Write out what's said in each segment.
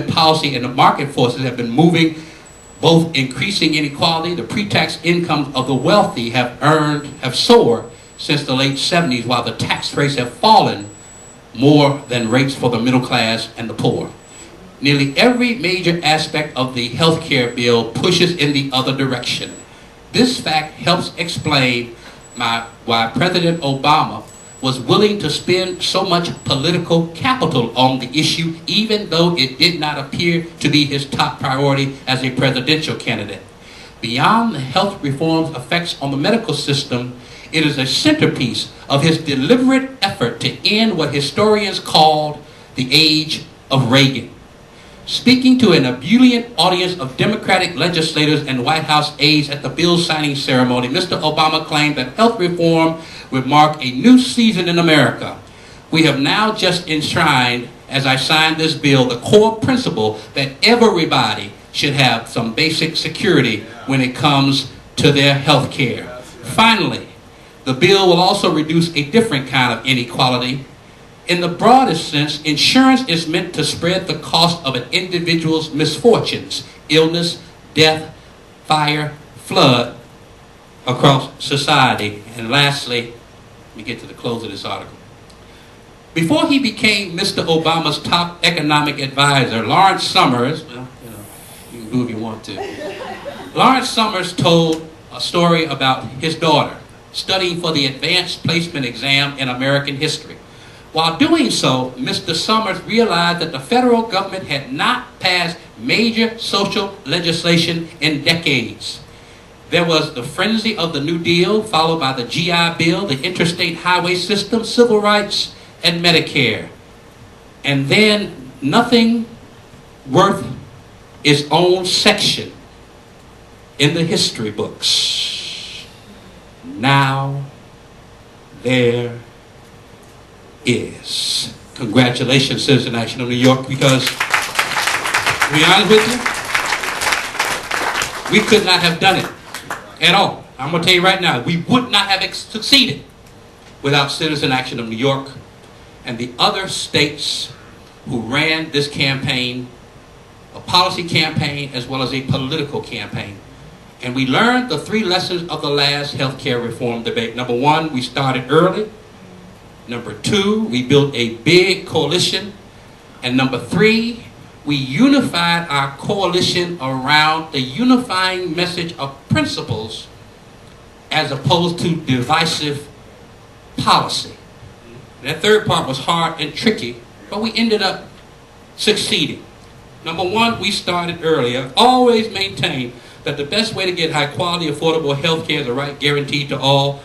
policy and the market forces have been moving, both increasing inequality. The pre-tax incomes of the wealthy have soared since the late 70s, while the tax rates have fallen more than rates for the middle class and the poor. Nearly every major aspect of the health care bill pushes in the other direction. This fact helps explain why President Obama was willing to spend so much political capital on the issue, even though it did not appear to be his top priority as a presidential candidate. Beyond the health reform's effects on the medical system, it is a centerpiece of his deliberate effort to end what historians called the age of Reagan. Speaking to an ebullient audience of Democratic legislators and White House aides at the bill signing ceremony, Mr. Obama claimed that health reform would mark a new season in America. We have now just enshrined, as I signed this bill, the core principle that everybody should have some basic security when it comes to their health care. Finally, the bill will also reduce a different kind of inequality. In the broadest sense, insurance is meant to spread the cost of an individual's misfortunes, illness, death, fire, flood, across society. And lastly, let me get to the close of this article. Before he became Mr. Obama's top economic advisor, Lawrence Summers, well, you can do if you want to. Lawrence Summers told a story about his daughter studying for the advanced placement exam in American history. While doing so, Mr. Summers realized that the federal government had not passed major social legislation in decades. There was the frenzy of the New Deal, followed by the GI Bill, the interstate highway system, civil rights, and Medicare. And then nothing worth its own section in the history books. Now there is. Congratulations, Citizen Action of New York, because to be honest with you, we could not have done it at all. I'm going to tell you right now, we would not have succeeded without Citizen Action of New York and the other states who ran this campaign, a policy campaign as well as a political campaign. And we learned the three lessons of the last health care reform debate. Number one, we started early. Number two, we built a big coalition. And number three, we unified our coalition around the unifying message of principles as opposed to divisive policy. That third part was hard and tricky, but we ended up succeeding. Number one, we started earlier. Always maintained that the best way to get high quality, affordable health care is a right guaranteed to all,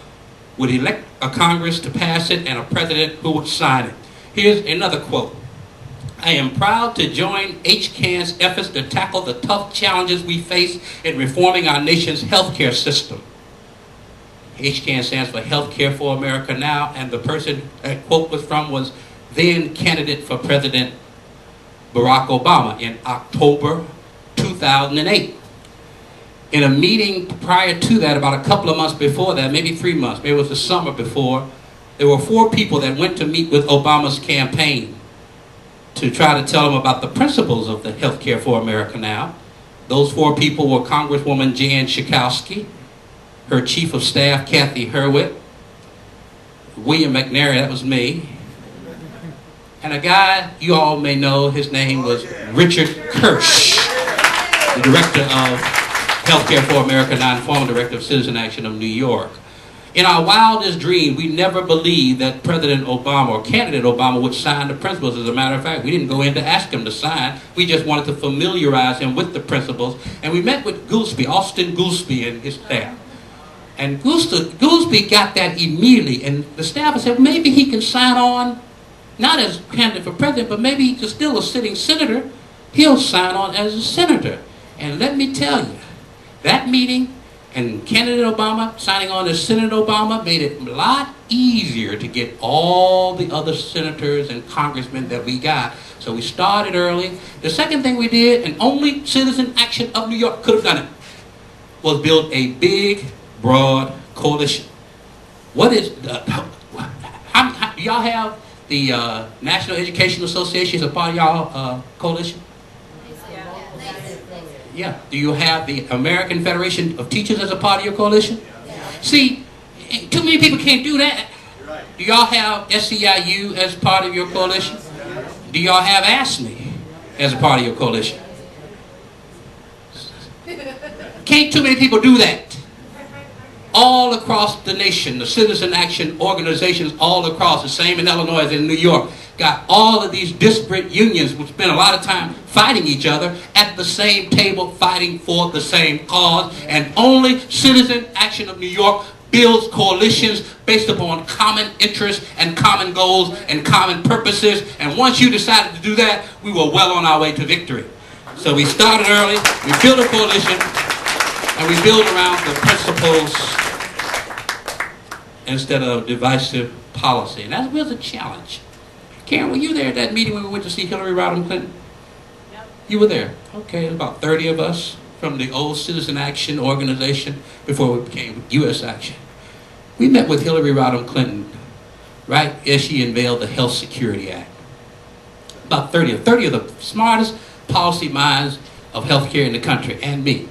would elect a Congress to pass it and a president who would sign it. Here's another quote. I am proud to join HCAN's efforts to tackle the tough challenges we face in reforming our nation's healthcare system. HCAN stands for Healthcare for America Now, and the person that quote was from was then candidate for President Barack Obama in October 2008. In a meeting prior to that, about a couple of months before that, maybe 3 months, maybe it was the summer before, there were 4 people that went to meet with Obama's campaign to try to tell him about the principles of the Healthcare for America Now. Those 4 people were Congresswoman Jan Schakowsky, her Chief of Staff, Kathy Hurwitz, William McNary, that was me, and a guy you all may know, his name was Richard Kirsch, the Director of Healthcare for America Now and former Director of Citizen Action of New York. In our wildest dream, we never believed that President Obama or candidate Obama would sign the principles. As a matter of fact, we didn't go in to ask him to sign. We just wanted to familiarize him with the principles. And we met with Austin Goolsbee and his staff. And Goolsbee got that immediately. And the staff said, maybe he can sign on, not as candidate for president, but maybe he's still a sitting senator. He'll sign on as a senator. And let me tell you, that meeting and candidate Obama signing on as Senator Obama made it a lot easier to get all the other senators and congressmen that we got. So we started early. The second thing we did, and only Citizen Action of New York could have done it, was build a big, broad coalition. What is, do y'all have the National Education Association as a part of y'all coalition? Yeah. Do you have the American Federation of Teachers as a part of your coalition? See, too many people can't do that. Do y'all have SEIU as part of your coalition? Do y'all have ASME as a part of your coalition? Can't too many people do that. All across the nation, the citizen action organizations all across, the same in Illinois as in New York, got all of these disparate unions which spend a lot of time fighting each other at the same table, fighting for the same cause. And only Citizen Action of New York builds coalitions based upon common interests and common goals and common purposes. And once you decided to do that, we were well on our way to victory. So we started early, we built a coalition, and we build around the principles instead of divisive policy. And that was a challenge. Karen, were you there at that meeting when we went to see Hillary Rodham Clinton? Yep. You were there. Okay, about 30 of us from the old Citizen Action organization before we became U.S. Action. We met with Hillary Rodham Clinton right as she unveiled the Health Security Act. About 30 of the smartest policy minds of healthcare in the country, and me.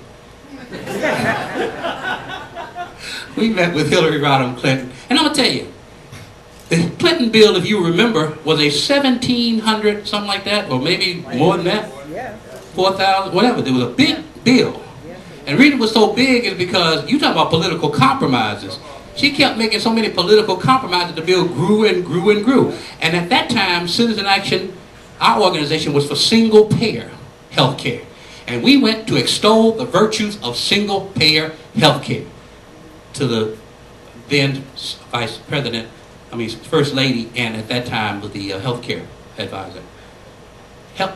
We met with Hillary Rodham Clinton, and I'm going to tell you, the Clinton bill, if you remember, was a 1,700, something like that, or maybe more than that, 4,000, whatever. It was a big bill. And the reason it was so big is because you talk about political compromises. She kept making so many political compromises, the bill grew and grew and grew. And at that time, Citizen Action, our organization, was for single-payer health care. And we went to extol the virtues of single-payer health care to the then First Lady, and at that time was the health care advisor.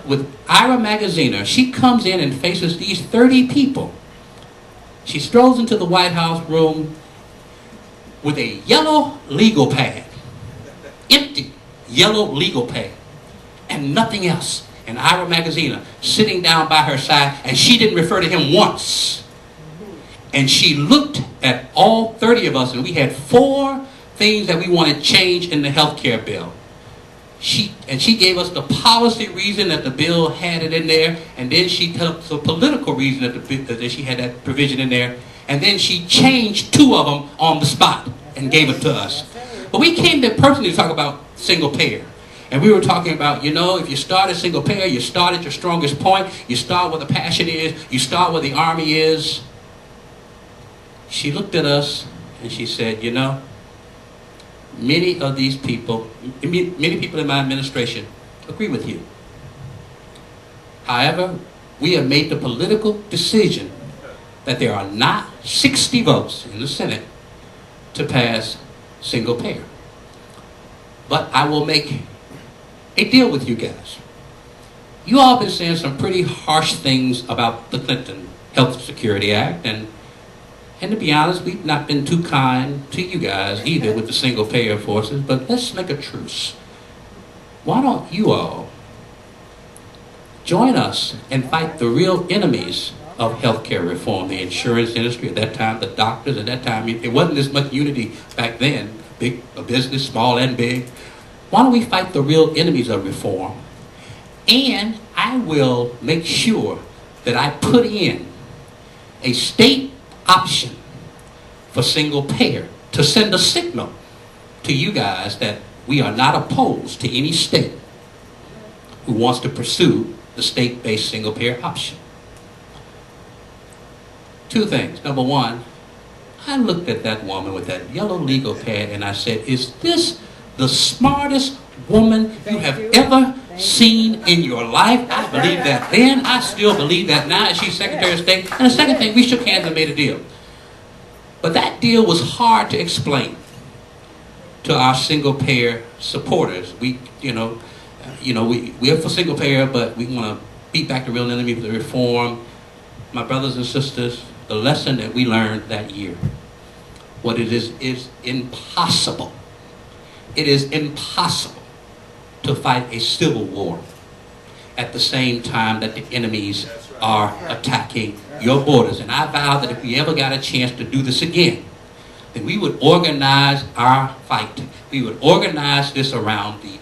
With Ira Magaziner, she comes in and faces these 30 people. She strolls into the White House room with a yellow legal pad, empty yellow legal pad, and nothing else. And Ira Magaziner sitting down by her side, and she didn't refer to him once. And she looked at all 30 of us, and we had 4 things that we wanted changed in the health care bill. She gave us the policy reason that the bill had it in there, and then she took the political reason that she had that provision in there, and then she changed 2 of them on the spot and gave it to us. But we came there personally to talk about single payer. And we were talking about, you know, if you start a single payer, you start at your strongest point, you start where the passion is, you start where the army is. She looked at us and she said, you know, many of these people, many people in my administration agree with you. However, we have made the political decision that there are not 60 votes in the Senate to pass single payer. But I will make a deal with you guys. You all been saying some pretty harsh things about the Clinton Health Security Act, and to be honest, we've not been too kind to you guys either with the single payer forces, but let's make a truce. Why don't you all join us and fight the real enemies of healthcare reform, the insurance industry at that time, the doctors at that time. It wasn't as much unity back then, big business, small and big. Why don't we fight the real enemies of reform? And I will make sure that I put in a state option for single payer to send a signal to you guys that we are not opposed to any state who wants to pursue the state-based single payer option. 2 things. Number 1, I looked at that woman with that yellow legal pad and I said, is this the smartest woman you have ever seen in your life? I believed that then. I still believe that now as she's Secretary of State. And the second thing, we shook hands and made a deal. But that deal was hard to explain to our single payer supporters. We're for single payer, but we want to beat back the real enemy of the reform. My brothers and sisters, the lesson that we learned that year, what it is impossible. It is impossible to fight a civil war at the same time that the enemies are attacking your borders. And I vow that if we ever got a chance to do this again, then we would organize our fight. We would organize this around the